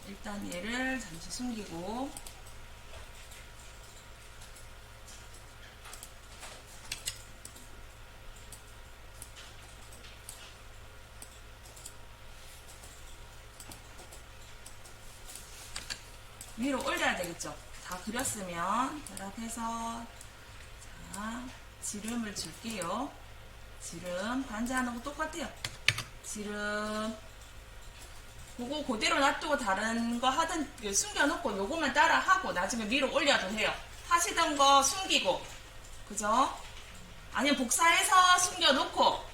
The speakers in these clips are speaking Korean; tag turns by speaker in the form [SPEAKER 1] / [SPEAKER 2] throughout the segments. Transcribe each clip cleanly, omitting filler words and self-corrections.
[SPEAKER 1] 일단 얘를 잠시 숨기고 위로 올려야 되겠죠. 다 그렸으면 결합해서 자, 지름을 줄게요. 지름 반지하는 거 똑같아요. 지름 그거 그대로 놔두고 다른 거 하든 숨겨놓고 요거만 따라 하고 나중에 위로 올려도 돼요. 하시던 거 숨기고 그죠? 아니면 복사해서 숨겨놓고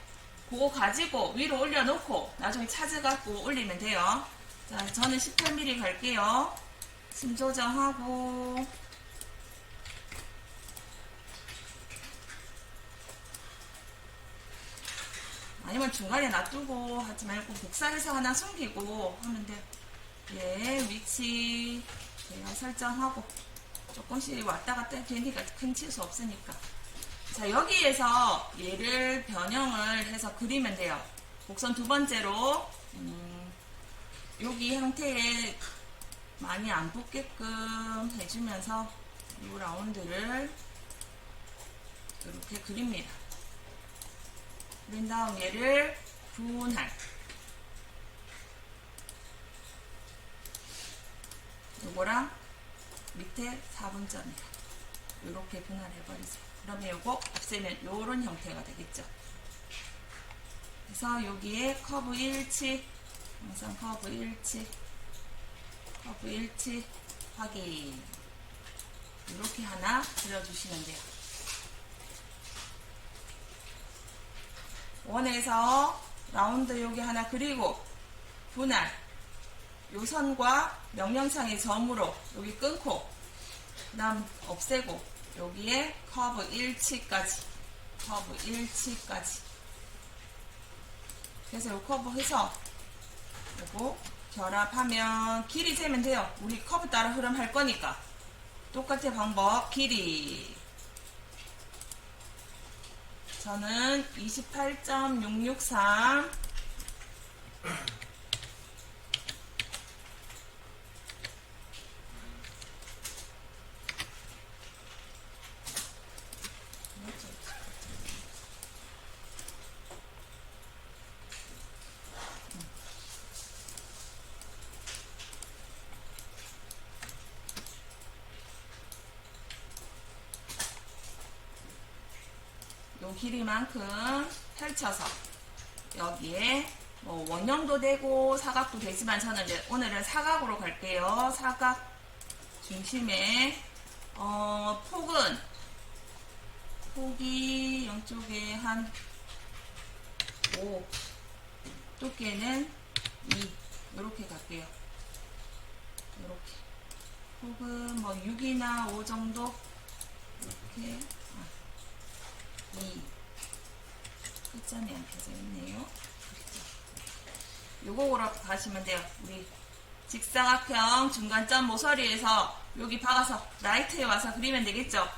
[SPEAKER 1] 그거 가지고 위로 올려놓고 나중에 찾아갖고 올리면 돼요. 자, 저는 18mm 갈게요. 심 조정하고 아니면 중간에 놔두고 하지 말고 복사해서 하나 숨기고 하면 돼. 예, 위치 제가 설정하고 조금씩 왔다 갔다 괜히 큰 치수 없으니까. 자, 여기에서 얘를 변형을 해서 그리면 돼요. 곡선 두 번째로 여기 형태에 많이 안 붙게끔 해주면서 이 라운드를 이렇게 그립니다. 그린 다음 얘를 분할 요거랑 밑에 4분점이랑 이렇게 분할해버리세요. 그러면 요거 없애면 요런 형태가 되겠죠. 그래서 여기에 커브 일치 항상 커브 일치 확인 이렇게 하나 그려주시면 돼요. 원에서 라운드 여기 하나 그리고 분할 요 선과 명령창의 점으로 여기 끊고 그 다음 없애고 여기에 커브 일치까지 그래서 요 커브 해서 요거 결합하면 길이 재면 돼요. 우리 커브 따라 흐름 할 거니까 똑같은 방법. 길이 저는 28.663 요 길이만큼 펼쳐서 여기에 뭐 원형도 되고 사각도 되지만 저는 이제 오늘은 사각으로 갈게요. 사각 중심에 폭이 양쪽에 한 5 두께는 2 이렇게 갈게요. 이렇게 폭은 뭐 6이나 5 정도 이렇게 2 끝점이 안 펴져 있네요. 요거로 가시면 돼요. 우리 직사각형 중간점 모서리에서 여기 박아서 라이트에 와서 그리면 되겠죠.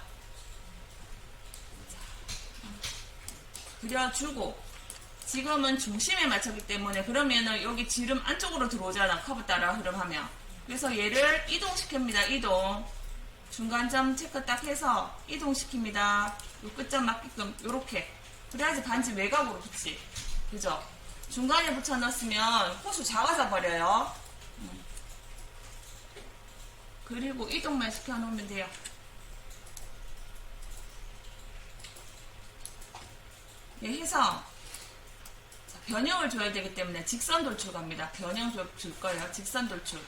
[SPEAKER 1] 그려주고 지금은 중심에 맞췄기 때문에 그러면은 여기 지름 안쪽으로 들어오잖아. 커브 따라 흐름하면. 그래서 얘를 이동시킵니다. 이동. 중간점 체크 딱 해서 이동시킵니다. 요 끝점 맞게끔 요렇게. 그래야지 반지 외곽으로 붙지. 그죠? 중간에 붙여 넣었으면 호수 작아져 버려요. 그리고 이동만 시켜 놓으면 돼요. 예, 해서 변형을 줘야 되기 때문에 직선 돌출 갑니다. 변형 줄 거예요. 직선 돌출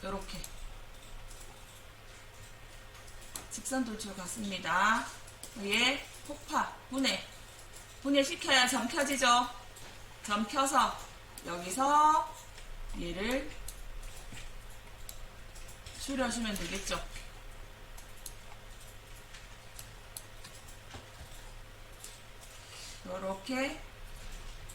[SPEAKER 1] 요렇게 직선 돌출 갔습니다. 얘 폭파 분해시켜야 점 켜지죠. 점 켜서 여기서 얘를 줄여주면 되겠죠. 요렇게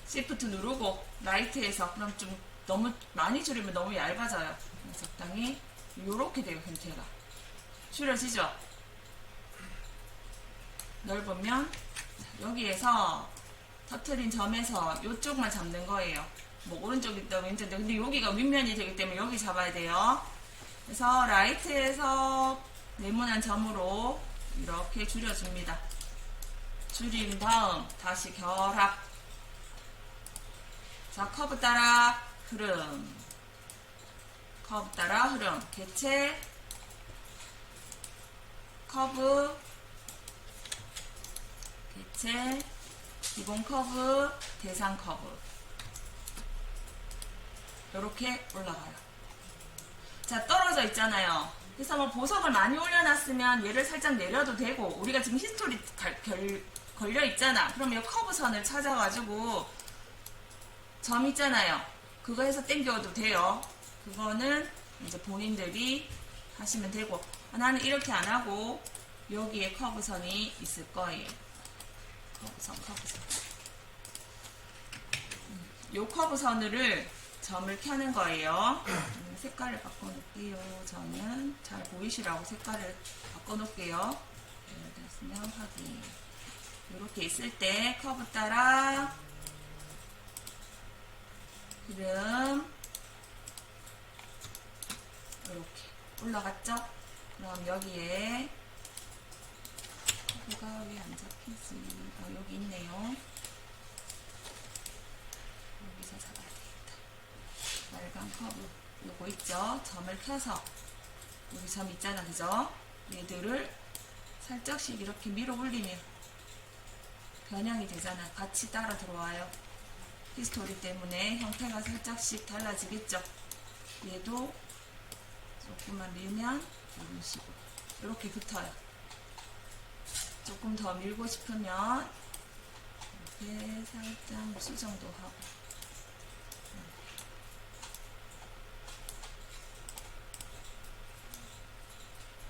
[SPEAKER 1] 시프트 누르고 라이트에서 그럼 좀 너무 많이 줄이면 너무 얇아져요. 적당히 요렇게 돼요. 형태가 줄여지죠. 넓으면 여기에서 터트린 점에서 요쪽만 잡는 거예요. 뭐 오른쪽이다 왼쪽이다. 근데 여기가 윗면이 되기 때문에 여기 잡아야 돼요. 그래서 라이트에서 네모난 점으로 이렇게 줄여줍니다. 줄인 다음 다시 결합. 자, 커브 따라 흐름. 커브 따라 흐름. 개체 커브 개체 기본 커브 대상 커브 이렇게 올라가요. 자, 떨어져 있잖아요. 그래서 뭐 보석을 많이 올려놨으면 얘를 살짝 내려도 되고, 우리가 지금 히스토리 걸려 있잖아. 그럼 이 커브선을 찾아가지고 점 있잖아요. 그거 해서 당겨도 돼요. 그거는 이제 본인들이 하시면 되고, 나는 이렇게 안 하고 여기에 커브선이 있을 거예요. 커브선. 요 커브선을 점을 켜는 거예요. 색깔을 바꿔놓을게요. 저는 잘 보이시라고 색깔을 바꿔놓을게요. 됐으면 확인. 이렇게 있을 때 커브 따라 흐름 이렇게 올라갔죠? 그럼 여기에 커브가 왜 안 잡히지? 여기 있네요. 여기서 잡아야 되겠다. 빨간 커브 요거 있죠? 점을 켜서 여기 점 있잖아, 그죠? 얘들을 살짝씩 이렇게 밀어 올리면 변형이 되잖아. 같이 따라 들어와요. 히스토리 때문에 형태가 살짝씩 달라지겠죠? 얘도 조금만 밀면 이런 식으로 이렇게 붙어요. 조금 더 밀고 싶으면 이렇게 살짝 수정도 하고.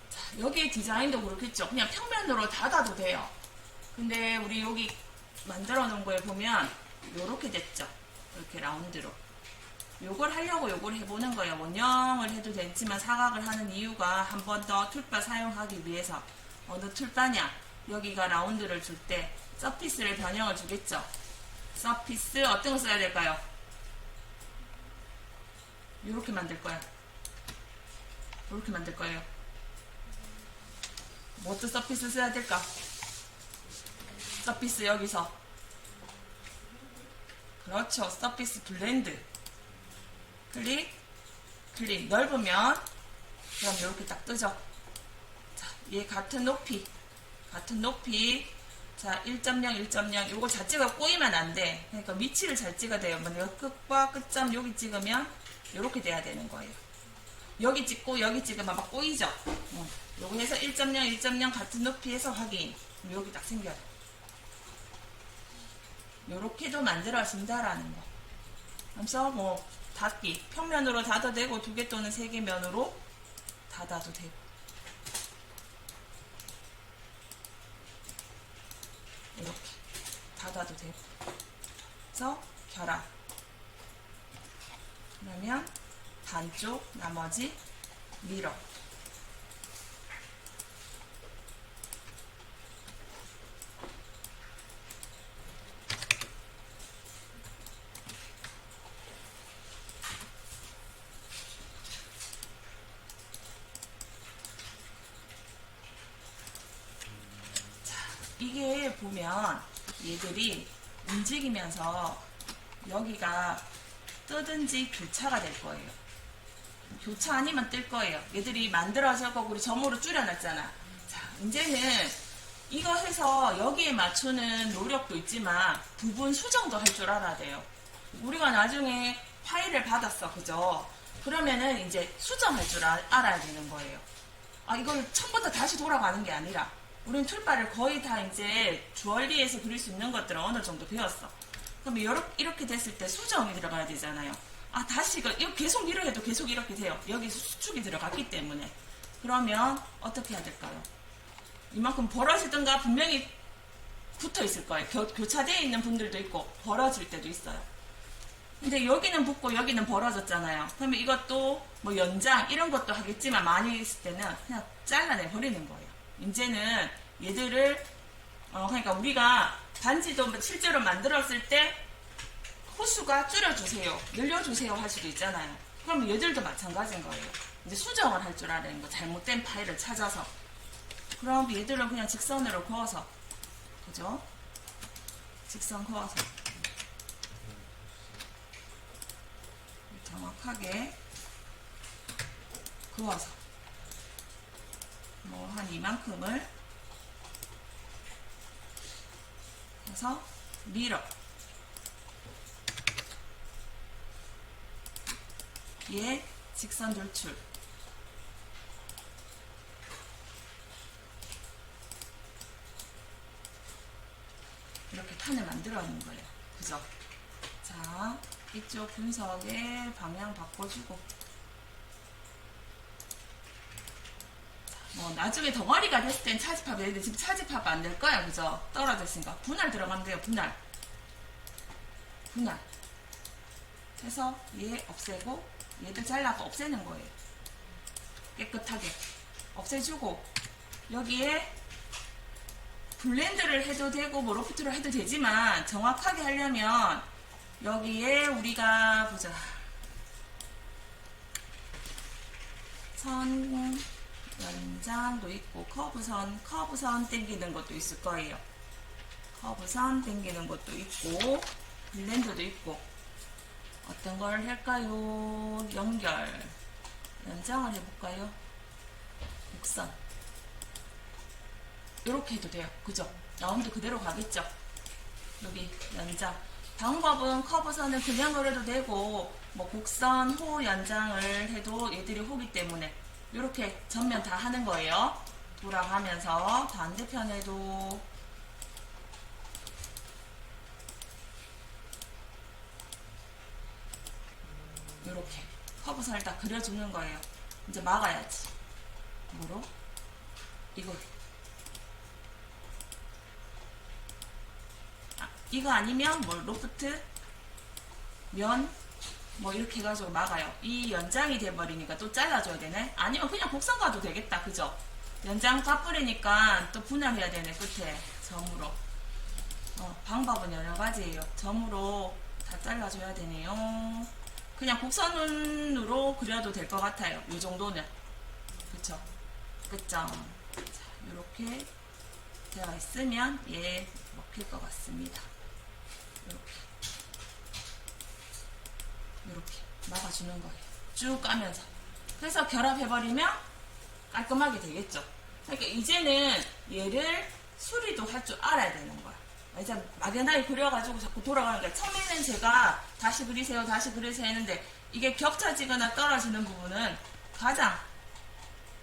[SPEAKER 1] 자, 여기 디자인도 그렇겠죠. 그냥 평면으로 닫아도 돼요. 근데 우리 여기 만들어 놓은 거에 보면 요렇게 됐죠. 이렇게 라운드로. 요걸 하려고 요걸 해보는 거예요. 원형을 해도 되지만 사각을 하는 이유가 한 번 더 툴바 사용하기 위해서. 어느 툴바냐? 여기가 라운드를 줄 때 서피스를 변형을 주겠죠. 서피스 어떤 거 써야 될까요? 요렇게 만들 거야. 요렇게 만들 거예요. 뭐 또 서피스 써야 될까? 서피스 여기서. 그렇죠. 서피스 블렌드. 클릭, 넓으면 그럼 이렇게 딱 뜨죠. 자, 얘 같은 높이. 자, 1.0, 1.0. 요거 자체가 꼬이면 안 돼. 그러니까 위치를 잘 찍어야 돼요. 먼저 끝과 끝점 여기 찍으면 이렇게 돼야 되는 거예요. 여기 찍고 여기 찍으면 막 꼬이죠. 요거 해서 1.0, 1.0 같은 높이에서 확인. 여기 딱 생겨요. 요렇게도 만들어진다라는 거. 그래서 뭐 닫기, 평면으로 닫아도 되고 2개 또는 3개 면으로 닫아도 되고. 이렇게 닫아도 되고. 그래서 결합. 그러면 반쪽, 나머지 밀어. 이게 보면 얘들이 움직이면서 여기가 뜨든지 교차가 될 거예요. 교차 아니면 뜰 거예요. 얘들이 만들어질 거고 우리 점으로 줄여놨잖아. 자, 이제는 이거 해서 여기에 맞추는 노력도 있지만 부분 수정도 할 줄 알아야 돼요. 우리가 나중에 파일을 받았어, 그죠? 그러면은 이제 수정할 줄 알아야 되는 거예요. 이걸 처음부터 다시 돌아가는 게 아니라 우리는 툴바를 거의 다 이제 주얼리에서 그릴 수 있는 것들은 어느 정도 배웠어. 그러면 이렇게 됐을 때 수정이 들어가야 되잖아요. 다시 이거 계속 밀어해도 계속 이렇게 돼요. 여기서 수축이 들어갔기 때문에. 그러면 어떻게 해야 될까요? 이만큼 벌어지든가 분명히 붙어 있을 거예요. 교차되어 있는 분들도 있고 벌어질 때도 있어요. 근데 여기는 붙고 여기는 벌어졌잖아요. 그러면 이것도 뭐 연장 이런 것도 하겠지만 많이 있을 때는 그냥 잘라내 버리는 거예요. 이제는 얘들을 그러니까 우리가 반지도 실제로 만들었을 때 호수가 줄여주세요, 늘려주세요 할 수도 있잖아요. 그럼 얘들도 마찬가지인 거예요. 이제 수정을 할 줄 알아야 되는 거, 잘못된 파일을 찾아서. 그럼 얘들은 그냥 직선으로 그어서, 그죠? 직선 그어서 정확하게 그어서 뭐 한 이만큼을 해서 밀어. 얘 직선 돌출. 이렇게 판을 만들어내는 거예요. 그죠? 자, 이쪽 분석의 방향 바꿔주고. 뭐 나중에 덩어리가 됐을 땐 차집합, 얘들 지금 차집합 안 될 거야. 그죠? 떨어졌으니까. 분할 들어가면 돼요. 분할. 분할. 해서 얘 없애고, 얘들 잘라서 없애는 거예요. 깨끗하게. 없애주고, 여기에 블렌드를 해도 되고, 뭐 로프트를 해도 되지만, 정확하게 하려면, 여기에 우리가, 보자. 선, 연장도 있고, 커브선 당기는 것도 있을 거예요. 커브선 당기는 것도 있고, 블렌드도 있고, 어떤 걸 할까요? 연결. 연장을 해볼까요? 곡선. 이렇게 해도 돼요. 그죠? 라운드 그대로 가겠죠? 여기 연장. 방법은 커브선을 그냥 그려도 되고, 뭐 곡선, 호 연장을 해도 얘들이 호기 때문에 이렇게 전면 다 하는 거예요. 돌아가면서 반대편에도 이렇게 커브선을 딱 그려주는 거예요. 이제 막아야지. 뭐로? 이거. 이거 아니면 뭐 로프트, 면, 뭐 이렇게 해가지고 막아요. 이 연장이 돼버리니까 또 잘라줘야 되네. 아니면 그냥 곡선 가도 되겠다. 그죠? 연장 까뿌리니까 또 분할해야 되네. 끝에 점으로. 방법은 여러 가지예요. 점으로 다 잘라줘야 되네요. 그냥 곡선으로 그려도 될 것 같아요. 이 정도는. 그쵸? 끝점. 자, 이렇게 되어 있으면 얘 먹힐 것 같습니다. 이렇게 막아주는 거예요. 쭉 까면서. 그래서 결합해버리면 깔끔하게 되겠죠. 그러니까 이제는 얘를 수리도 할 줄 알아야 되는 거야. 이제 막연하게 그려가지고 자꾸 돌아가는 거야. 처음에는 제가 다시 그리세요, 다시 그리세요 했는데 이게 겹쳐지거나 떨어지는 부분은 가장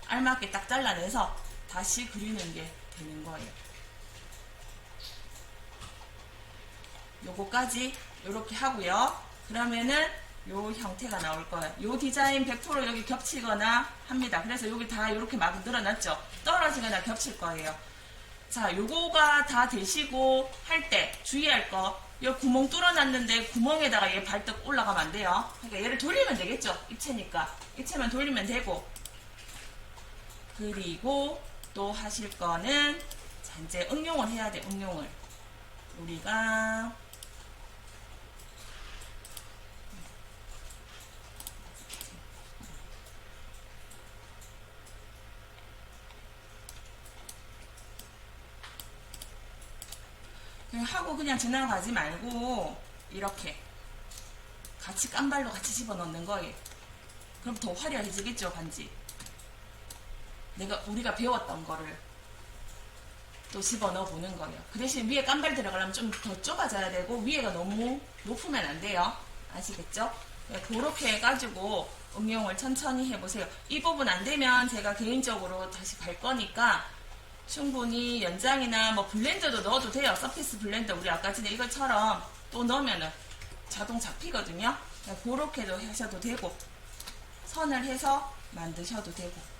[SPEAKER 1] 알맞게 딱 잘라내서 다시 그리는 게 되는 거예요. 요거까지 이렇게 하고요. 그러면은 요 형태가 나올 거예요. 요 디자인 100% 여기 겹치거나 합니다. 그래서 여기 다 이렇게 막 늘어났죠. 떨어지거나 겹칠 거예요. 자, 요거가 다 되시고 할 때 주의할 거, 요 구멍 뚫어놨는데 구멍에다가 얘 발떡 올라가면 안 돼요. 그러니까 얘를 돌리면 되겠죠. 입체니까. 입체만 돌리면 되고. 그리고 또 하실 거는 자, 이제 응용을 해야 돼. 응용을. 우리가 하고 그냥 지나가지 말고 이렇게 같이 깐발로 같이 집어넣는 거예요. 그럼 더 화려해지겠죠, 반지. 우리가 배웠던 거를 또 집어넣어 보는 거예요. 그 대신 위에 깐발 들어가려면 좀 더 좁아져야 되고 위에가 너무 높으면 안 돼요. 아시겠죠? 그렇게 해가지고 응용을 천천히 해보세요. 이 부분 안 되면 제가 개인적으로 다시 갈 거니까 충분히 연장이나 뭐 블렌더도 넣어도 돼요. 서피스 블렌더 우리 아까 전에 이것처럼 또 넣으면은 자동 잡히거든요. 그렇게도 하셔도 되고 선을 해서 만드셔도 되고.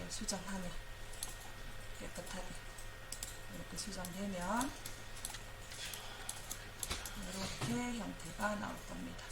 [SPEAKER 1] 이걸 수정하면 깨끗하게 이렇게 수정되면 이렇게 형태가 나올 겁니다.